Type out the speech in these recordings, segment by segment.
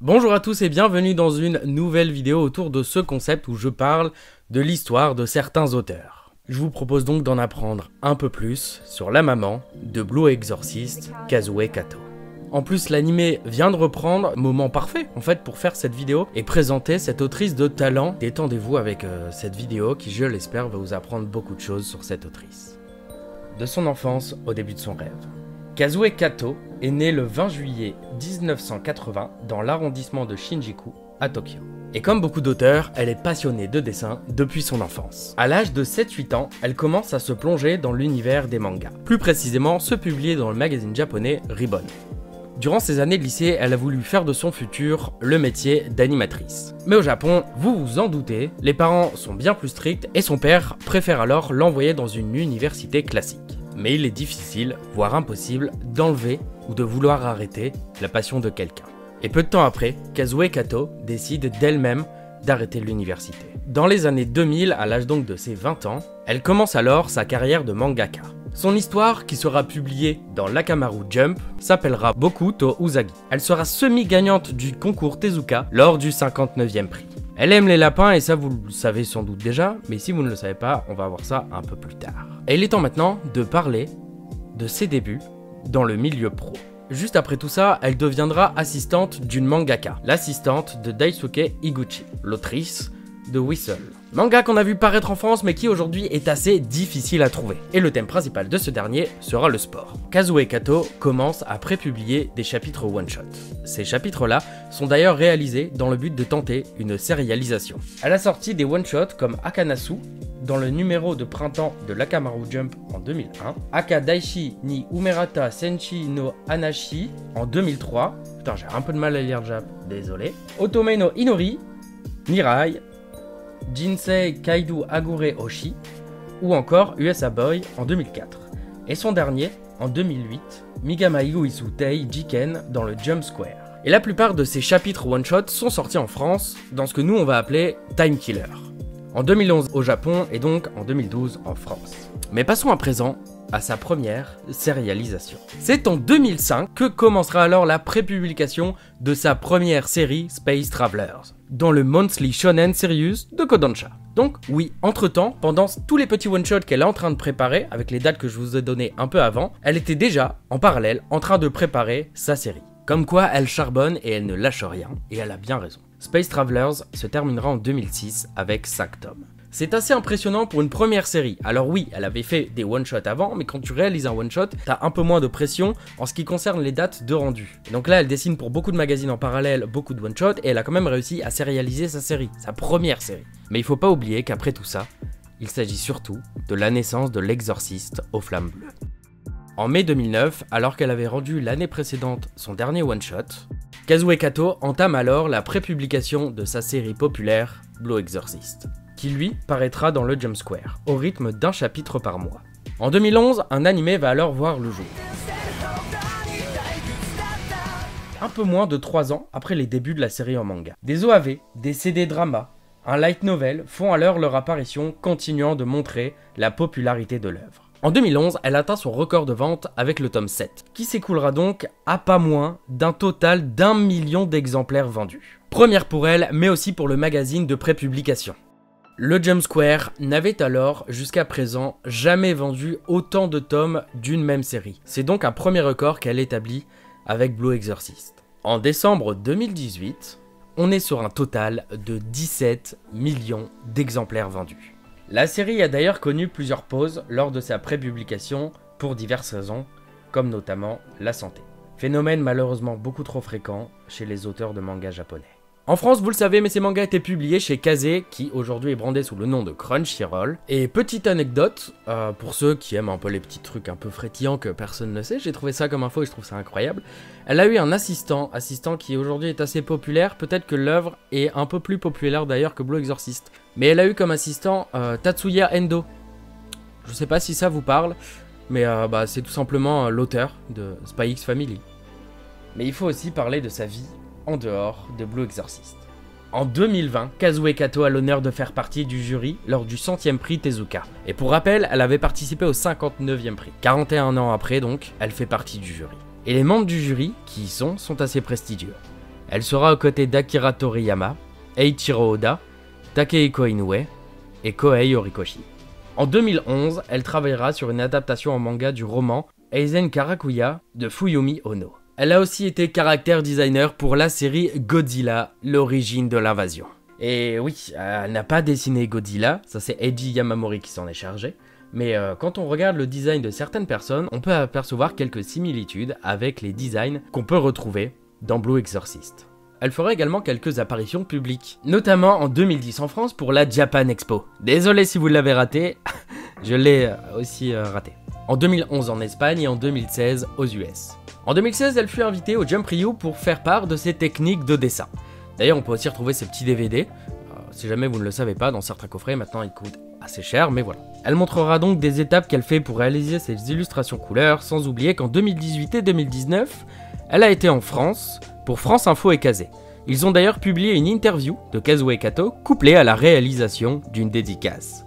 Bonjour à tous et bienvenue dans une nouvelle vidéo autour de ce concept où je parle de l'histoire de certains auteurs. Je vous propose donc d'en apprendre un peu plus sur la maman de Blue Exorcist, Kazue Kato. En plus, l'anime vient de reprendre, moment parfait en fait pour faire cette vidéo et présenter cette autrice de talent. Détendez-vous avec cette vidéo qui, je l'espère, va vous apprendre beaucoup de choses sur cette autrice. De son enfance au début de son rêve. Kazue Kato est née le 20 juillet 1980 dans l'arrondissement de Shinjuku, à Tokyo. Et comme beaucoup d'auteurs, elle est passionnée de dessin depuis son enfance. À l'âge de 7-8 ans, elle commence à se plonger dans l'univers des mangas. Plus précisément, se publier dans le magazine japonais Ribbon. Durant ses années de lycée, elle a voulu faire de son futur le métier d'animatrice. Mais au Japon, vous vous en doutez, les parents sont bien plus stricts et son père préfère alors l'envoyer dans une université classique. Mais il est difficile, voire impossible, d'enlever ou de vouloir arrêter la passion de quelqu'un. Et peu de temps après, Kazue Kato décide d'elle-même d'arrêter l'université. Dans les années 2000, à l'âge donc de ses 20 ans, elle commence alors sa carrière de mangaka. Son histoire, qui sera publiée dans l'Akamaru Jump, s'appellera Boku to Usagi. Elle sera semi-gagnante du concours Tezuka lors du 59e prix. Elle aime les lapins et ça vous le savez sans doute déjà, mais si vous ne le savez pas, on va voir ça un peu plus tard. Et il est temps maintenant de parler de ses débuts dans le milieu pro. Juste après tout ça, elle deviendra assistante d'une mangaka, l'assistante de Daisuke Higuchi, l'autrice de Whistle. Manga qu'on a vu paraître en France mais qui aujourd'hui est assez difficile à trouver. Et le thème principal de ce dernier sera le sport. Kazue Kato commence à prépublier des chapitres one-shot. Ces chapitres-là sont d'ailleurs réalisés dans le but de tenter une sérialisation. Elle a sorti des one-shots comme Akanasu dans le numéro de printemps de l'Akamaru Jump en 2001, Aka Daishi ni Umerata Senshi no Anashi en 2003, putain j'ai un peu de mal à lire le Jap, désolé, Otome no Inori, Mirai, Jinsei Kaidu Agure Oshi, ou encore USA Boy en 2004. Et son dernier, en 2008, Migama Iguisu Tei Jiken dans le Jump Square. Et la plupart de ces chapitres one-shot sont sortis en France, dans ce que nous on va appeler Time Killer. En 2011 au Japon et donc en 2012 en France. Mais passons à présent à sa première sérialisation. C'est en 2005 que commencera alors la prépublication de sa première série Space Travelers, dans le Monthly Shonen Series de Kodansha. Donc oui, entre-temps, pendant tous les petits one-shots qu'elle est en train de préparer, avec les dates que je vous ai données un peu avant, elle était déjà, en parallèle, en train de préparer sa série. Comme quoi, elle charbonne et elle ne lâche rien, et elle a bien raison. Space Travelers se terminera en 2006 avec 5 tomes. C'est assez impressionnant pour une première série. Alors oui, elle avait fait des one-shots avant, mais quand tu réalises un one-shot, t'as un peu moins de pression en ce qui concerne les dates de rendu. Et donc là, elle dessine pour beaucoup de magazines en parallèle, beaucoup de one-shots, et elle a quand même réussi à sérialiser sa série, sa première série. Mais il faut pas oublier qu'après tout ça, il s'agit surtout de la naissance de l'Exorciste aux flammes bleues. En mai 2009, alors qu'elle avait rendu l'année précédente son dernier one-shot, Kazue Kato entame alors la prépublication de sa série populaire Blue Exorcist, qui lui paraîtra dans le Jump Square, au rythme d'un chapitre par mois. En 2011, un animé va alors voir le jour. Un peu moins de 3 ans après les débuts de la série en manga. Des OAV, des CD drama, un light novel font alors leur apparition, continuant de montrer la popularité de l'œuvre. En 2011, elle atteint son record de vente avec le tome 7, qui s'écoulera donc à pas moins d'un total d'1 million d'exemplaires vendus. Première pour elle, mais aussi pour le magazine de prépublication. Le Jump Square n'avait alors, jusqu'à présent, jamais vendu autant de tomes d'une même série. C'est donc un premier record qu'elle établit avec Blue Exorcist. En décembre 2018, on est sur un total de 17 millions d'exemplaires vendus. La série a d'ailleurs connu plusieurs pauses lors de sa prépublication pour diverses raisons, comme notamment la santé. Phénomène malheureusement beaucoup trop fréquent chez les auteurs de mangas japonais. En France, vous le savez, mais ces mangas étaient publiés chez Kazé, qui aujourd'hui est brandé sous le nom de Crunchyroll. Et petite anecdote, pour ceux qui aiment un peu les petits trucs un peu frétillants que personne ne sait, j'ai trouvé ça comme info et je trouve ça incroyable. Elle a eu un assistant qui aujourd'hui est assez populaire, peut-être que l'œuvre est un peu plus populaire d'ailleurs que Blue Exorcist. Mais elle a eu comme assistant Tatsuya Endo. Je sais pas si ça vous parle, mais c'est tout simplement l'auteur de Spy X Family. Mais il faut aussi parler de sa vie en dehors de Blue Exorcist. En 2020, Kazue Kato a l'honneur de faire partie du jury lors du 100e prix Tezuka. Et pour rappel, elle avait participé au 59e prix. 41 ans après donc, elle fait partie du jury. Et les membres du jury, qui y sont assez prestigieux. Elle sera aux côtés d'Akira Toriyama, Eiichiro Oda, Takehiko Inoue et Kohei Horikoshi. En 2011, elle travaillera sur une adaptation en manga du roman Eizen Karakuya de Fuyumi Ono. Elle a aussi été caractère designer pour la série Godzilla, l'origine de l'invasion. Et oui, elle n'a pas dessiné Godzilla, ça c'est Eiji Yamamori qui s'en est chargé, mais quand on regarde le design de certaines personnes, on peut apercevoir quelques similitudes avec les designs qu'on peut retrouver dans Blue Exorcist. Elle fera également quelques apparitions publiques, notamment en 2010 en France pour la Japan Expo. Désolé si vous l'avez raté, je l'ai aussi raté. En 2011 en Espagne et en 2016 aux US. En 2016, elle fut invitée au Jump Ryu pour faire part de ses techniques de dessin. D'ailleurs, on peut aussi retrouver ces petits DVD, si jamais vous ne le savez pas, dans certains coffrets, maintenant ils coûtent assez cher, mais voilà. Elle montrera donc des étapes qu'elle fait pour réaliser ses illustrations couleurs, sans oublier qu'en 2018 et 2019, elle a été en France, pour France Info et Kazé. Ils ont d'ailleurs publié une interview de Kazue Kato, couplée à la réalisation d'une dédicace.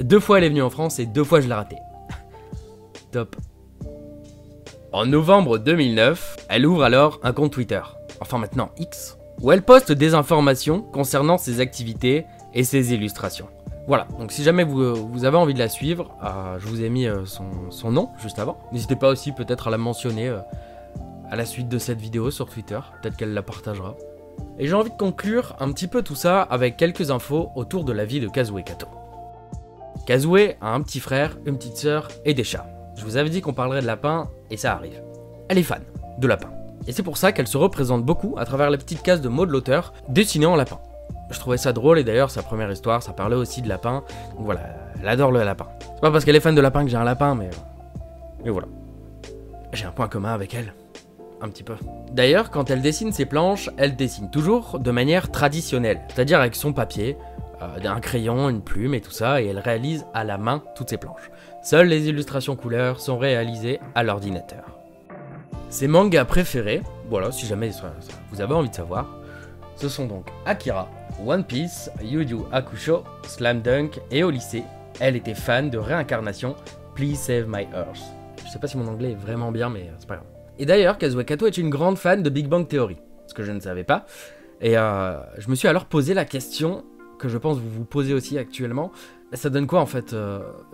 2 fois elle est venue en France et 2 fois je l'ai raté. Top. En novembre 2009, elle ouvre alors un compte Twitter, enfin maintenant X, où elle poste des informations concernant ses activités et ses illustrations. Voilà, donc si jamais vous avez envie de la suivre, je vous ai mis son nom juste avant. N'hésitez pas aussi peut-être à la mentionner à la suite de cette vidéo sur Twitter, peut-être qu'elle la partagera. Et j'ai envie de conclure un petit peu tout ça avec quelques infos autour de la vie de Kazue Kato. Kazue a un petit frère, une petite sœur et des chats. Je vous avais dit qu'on parlerait de lapins, et ça arrive. Elle est fan de lapins. Et c'est pour ça qu'elle se représente beaucoup à travers les petites cases de mots de l'auteur dessinés en lapin. Je trouvais ça drôle, et d'ailleurs sa première histoire, ça parlait aussi de lapin. Donc voilà, elle adore le lapin. C'est pas parce qu'elle est fan de lapin que j'ai un lapin, mais voilà. J'ai un point commun avec elle. Un petit peu. D'ailleurs, quand elle dessine ses planches, elle dessine toujours de manière traditionnelle. C'est-à-dire avec son papier, un crayon, une plume et tout ça, et elle réalise à la main toutes ses planches. Seules les illustrations couleurs sont réalisées à l'ordinateur. Ses mangas préférés, voilà, si jamais vous avez envie de savoir, ce sont donc Akira, One Piece, Yu Yu Hakusho, Slam Dunk et au lycée, elle était fan de Réincarnation, Please Save My Earth. Je sais pas si mon anglais est vraiment bien, mais c'est pas grave. Et d'ailleurs, Kazue Kato est une grande fan de Big Bang Theory, ce que je ne savais pas. Et je me suis alors posé la question que je pense vous posez aussi actuellement. Ça donne quoi en fait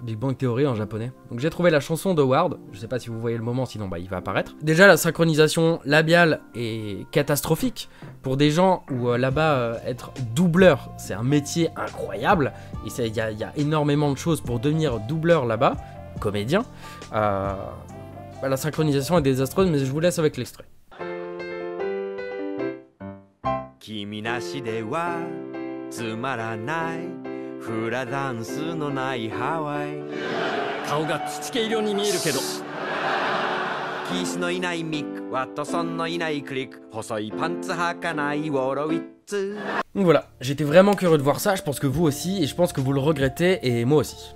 Big Bang Theory en japonais? Donc j'ai trouvé la chanson de Ward, je sais pas si vous voyez le moment, sinon il va apparaître. Déjà la synchronisation labiale est catastrophique. Pour des gens où là-bas être doubleur c'est un métier incroyable, et il y a énormément de choses pour devenir doubleur là-bas, comédien. La synchronisation est désastreuse, mais je vous laisse avec l'extrait. Donc voilà, j'étais vraiment curieux de voir ça, je pense que vous aussi, et je pense que vous le regrettez, et moi aussi.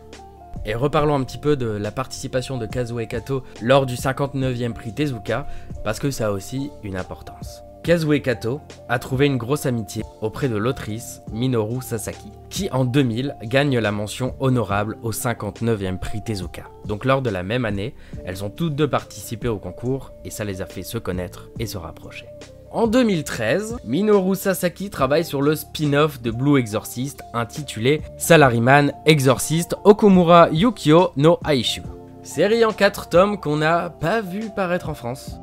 Et reparlons un petit peu de la participation de Kazue Kato lors du 59e prix Tezuka, parce que ça a aussi une importance. Kazue Kato a trouvé une grosse amitié auprès de l'autrice Minoru Sasaki, qui en 2000 gagne la mention honorable au 59e prix Tezuka. Donc lors de la même année, elles ont toutes deux participé au concours, et ça les a fait se connaître et se rapprocher. En 2013, Minoru Sasaki travaille sur le spin-off de Blue Exorcist intitulé Salaryman Exorcist Okumura Yukio no Aishu. Série en 4 tomes qu'on n'a pas vu paraître en France.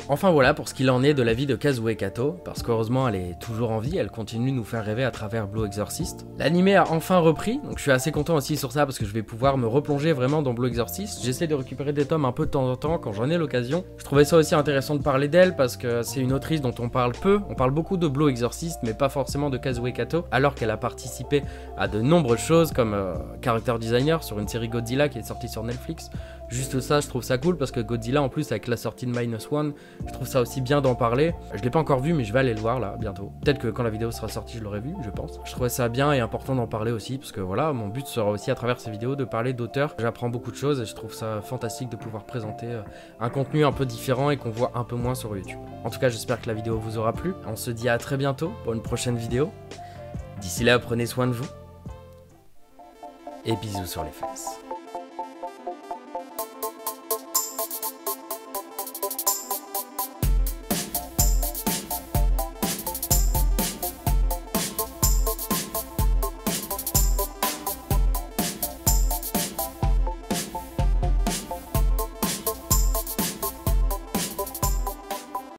Enfin voilà pour ce qu'il en est de la vie de Kazue Kato, parce qu'heureusement elle est toujours en vie, elle continue de nous faire rêver à travers Blue Exorcist. L'anime a enfin repris, donc je suis assez content aussi sur ça parce que je vais pouvoir me replonger vraiment dans Blue Exorcist. J'essaie de récupérer des tomes un peu de temps en temps quand j'en ai l'occasion. Je trouvais ça aussi intéressant de parler d'elle parce que c'est une autrice dont on parle peu. On parle beaucoup de Blue Exorcist mais pas forcément de Kazue Kato, alors qu'elle a participé à de nombreuses choses comme character designer sur une série Godzilla qui est sortie sur Netflix. Juste ça, je trouve ça cool parce que Godzilla en plus avec la sortie de -1, je trouve ça aussi bien d'en parler. Je l'ai pas encore vu mais je vais aller le voir là bientôt. Peut-être que quand la vidéo sera sortie je l'aurai vu, je pense. Je trouvais ça bien et important d'en parler aussi parce que voilà, mon but sera aussi à travers ces vidéos de parler d'auteurs. J'apprends beaucoup de choses et je trouve ça fantastique de pouvoir présenter un contenu un peu différent et qu'on voit un peu moins sur YouTube. En tout cas, j'espère que la vidéo vous aura plu. On se dit à très bientôt pour une prochaine vidéo. D'ici là, prenez soin de vous. Et bisous sur les fesses.